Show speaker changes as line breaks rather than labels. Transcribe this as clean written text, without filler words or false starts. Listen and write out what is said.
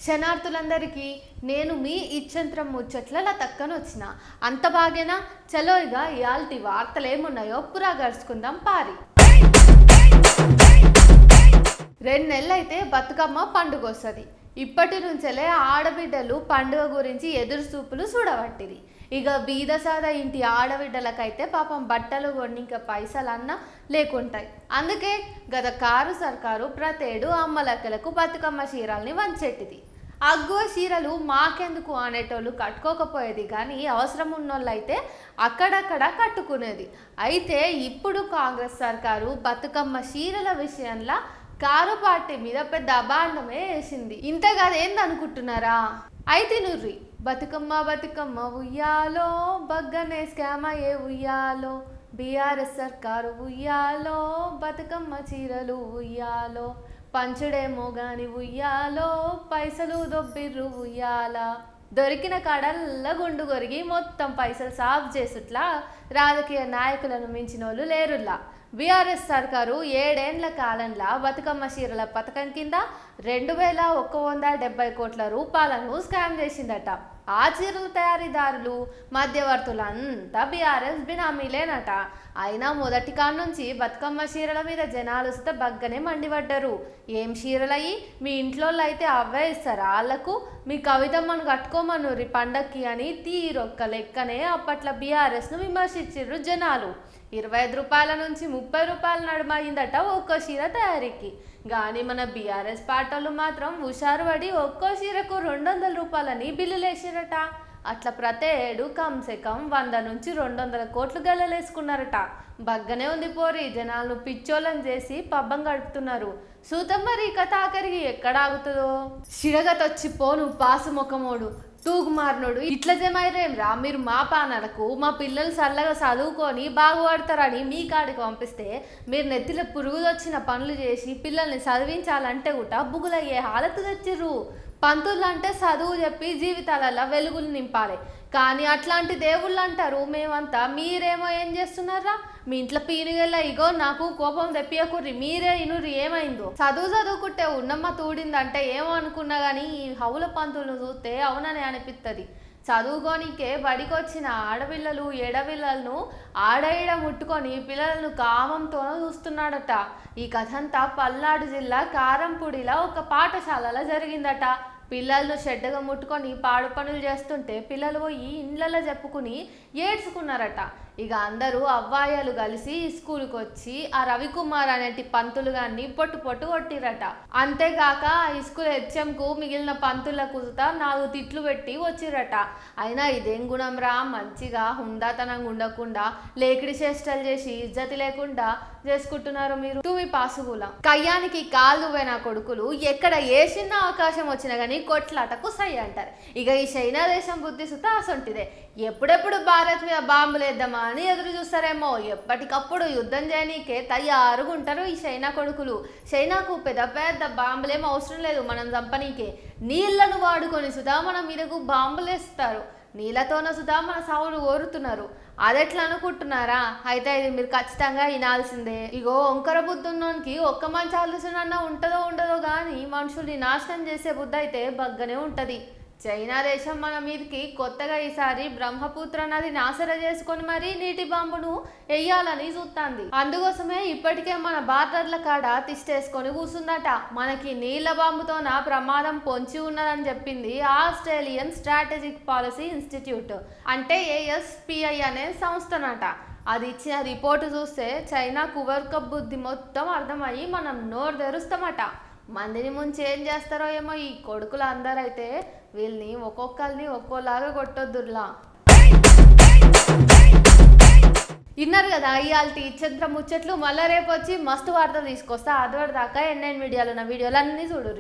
శనార్థులందరికీ నేను మీ ఇచ్చంత్రం ముచ్చట్ల లతక్కన వచ్చిన అంత బాగేనా చలో ఇక ఇయాల్టి వార్తలు ఏమున్నాయో పురా గడుచుకుందాం పారి. 2 నెలలైతే బతుకమ్మ పండుగ వస్తుంది. ఇప్పటి నుంచెలే ఆడబిడ్డలు పండుగ గురించి ఎదురు చూపులు చూడబట్టిరి. ఇక బీదసాద ఇంటి ఆడబిడ్డలకైతే పాపం బట్టలు కొన్నిక పైసలన్నా లేకుంటాయి. అందుకే గత కారు సర్కారు ప్రతేడు అమ్మలక్కలకు బతుకమ్మ చీరల్ని వంచెట్టిది. అగ్గువ చీరలు మాకెందుకు అనేటోళ్ళు కట్టుకోకపోయేది, కానీ అవసరం ఉన్నోళ్ళు అయితే అక్కడక్కడ కట్టుకునేది. అయితే ఇప్పుడు కాంగ్రెస్ సర్కారు బతుకమ్మ చీరల విషయంలో కారు పార్టీ మీద పెద్ద అభాండమే వేసింది. ఇంతగాదేందనుకుంటున్నారా? అయితే నుర్రి బతుకమ్మ బతుకమ్మ ఉయ్యాలో బగ్గనే స్కామ ఏ ఉయ్యాలో బీఆర్ఎస్ సర్కారు ఉయ్యాలో బతుకమ్మ చీరలు ఉయ్యాలో పంచుడేమో గాని ఉయ్యాలో పైసలు దొబ్బిర్రు ఉయ్యాల. దొరికిన కాడల్ల గుండు కొరిగి మొత్తం పైసలు సాఫ్ చేసుట్లా రాజకీయ నాయకులను మించిన వాళ్ళు లేరులా. బీఆర్ఎస్ సర్కారు 7 ఏండ్ల కాలంలో బతుకమ్మ చీరల పథకం కింద 2170 కోట్ల రూపాయలను స్కామ్ చేసిందట. ఆ చీరల తయారీదారులు మధ్యవర్తులంతా బీఆర్ఎస్ బినామీలేనట. అయినా మొదటి కాడ నుంచి బతుకమ్మ చీరల మీద జనాలు వస్తే బగ్గనే మండిపడ్డారు. ఏం చీరలయ్యి, మీ ఇంట్లో అయితే అవే ఇస్తారా వాళ్ళకు? మీ కవితమ్మను కట్టుకోమనురి పండక్కి అని తీరొక్క లెక్కనే అప్పట్లో బీఆర్ఎస్ను విమర్శించారు జనాలు. 25 రూపాయల నుంచి 30 రూపాయల నడుమైందట ఒక్కో చీర తయారీకి. కానీ మన బీఆర్ఎస్ పార్టీలు మాత్రం హుషారు పడి ఒక్కో చీరకు 200 రూపాయలని బిల్లులు వేసారట. అట్లా ప్రతేడు కంసే కం 100 నుంచి 200 కోట్లు గల్లలేసుకున్నారట. బగ్గనే ఉంది పోరి, జనాలను పిచ్చోళ్ళని చేసి పబ్బం గడుపుతున్నారు. సూతం మరి కథ ఆఖరికి ఎక్కడ ఆగుతుందో. సిడగతొచ్చి పోను పాసు ముఖమోడు తూగుమారినోడు ఇట్లా జమైరేం రా మీరు మా పానాలకు. మా పిల్లలు చల్లగా చదువుకొని బాగుపడతారని మీ కాడికి పంపిస్తే మీరు నెత్తిలో పురుగుదొచ్చిన పనులు చేసి పిల్లల్ని చదివించాలంటే కూడా బుగులయ్యే హాలతు తెచ్చిర్రు. పంతులు అంటే చదువు చెప్పి జీవితాలలో వెలుగులు నింపాలి, కానీ అట్లాంటి దేవుళ్ళు అంటారు మేమంతా. మీరేమో ఏం చేస్తున్నారా? మీ ఇంట్లో పీనుగెళ్ళ ఇగో నాకు కోపం తెప్పియకుర్రి, మీరే ఇనుర్రి ఏమైందో. చదువుకుంటే ఉన్నమ్మ తూడిందంటే ఏమో అనుకున్నా కానీ ఈ హౌల పంతులను చూస్తే అవునని అనిపిస్తుంది. చదువుకోనికే బడికొచ్చిన ఆడపిల్లలు ఎడపిల్లలను ఆడేడ ముట్టుకొని పిల్లలను కామంతోనూ చూస్తున్నాడట. ఈ కథంతా పల్నాడు జిల్లా కారంపూడిలో ఒక పాఠశాలలో జరిగిందట. పిల్లలను షెడ్డగా ముట్టుకొని పాడు పనులు చేస్తుంటే పిల్లలు పోయి ఇండ్లలో చెప్పుకుని ఏడ్చుకున్నారట. ఇక అందరూ అవ్వాయాలు కలిసి స్కూల్కి వచ్చి ఆ రవికుమార్ అనేటి పంతులు గారిని పొట్టు కొట్టిరట. అంతేగాక ఈ స్కూల్ హెచ్ఎంకు మిగిలిన పంతుల కుదుతా 4 తిట్లు పెట్టి వచ్చిరట. అయినా ఇదేం గుణం రా, మంచిగా హుందాతనంగా ఉండకుండా లేకిడి చేష్టలు చేసి ఇజ్జతి లేకుండా చేసుకుంటున్నారు మీరు. తువి పాసుగులం కయ్యానికి కాళ్ళు పోయిన కొడుకులు ఎక్కడ ఏ చిన్న అవకాశం వచ్చినా కానీ కొట్లాటకు సై అంటారు. ఇక ఈ చైనా దేశం బుద్ధి సుత అసొంటిదే. ఎప్పుడెప్పుడు భారత్ మీద బాంబులు వేద్దామా అని ఎదురు చూస్తారేమో. ఎప్పటికప్పుడు యుద్ధం చేయనీకే తయారుగా ఉంటారు ఈ చైనా కొడుకులు. చైనాకు పెద్ద పెద్ద బాంబులేమో అవసరం లేదు మనం చంపనీకే. నీళ్లను వాడుకొని సుధా మన మీదకు బాంబులు వేస్తారు. నీళ్ళతోన సుధా మన సావులు కోరుతున్నారు. అదెట్లా అనుకుంటున్నారా? అయితే ఇది మీరు ఖచ్చితంగా వినాల్సిందే. ఇగో ఒంకర బుద్ధి ఉన్నోనికి ఒక్క మంచి ఆలోచన ఉంటుందో ఉండదో కానీ మనుషుల్ని నాశనం చేసే బుద్ధి అయితే బగ్గనే ఉంటుంది. చైనా దేశం మన మీదకి కొత్తగా ఈసారి బ్రహ్మపుత్ర నది నాశనం చేసుకొని మరీ నీటి బాంబును వెయ్యాలని చూస్తుంది. అందుకోసమే ఇప్పటికే మన బార్డర్ల కాడ తిష్టేసుకొని కూర్చుందట. మనకి నీళ్ల బాంబుతోన ప్రమాదం పొంచి ఉన్నదని చెప్పింది ఆస్ట్రేలియన్ స్ట్రాటజిక్ పాలసీ ఇన్స్టిట్యూట్, అంటే ASPI అనే సంస్థనట. అది ఇచ్చిన రిపోర్టు చూస్తే చైనా కువర్కప్ బుద్ధి మొత్తం అర్థమయ్యి మనం నోరు తెరుస్తామట. మందిని ముంచి ఏం చేస్తారో ఏమో ఈ కొడుకులు అందరైతే. వీళ్ళని ఒక్కొక్కరిని ఒక్కోలాగా కొట్టొద్దుర్లా. విన్నారు కదా ఇయాల్టి ఇచ్చంత్ర ముచ్చట్లు. మళ్ళా రేపు వచ్చి మస్తు వార్తలు తీసుకొస్తా. అదివరదాకా NN మీడియాలో ఉన్న వీడియోలు అన్నీ చూడుర్రి.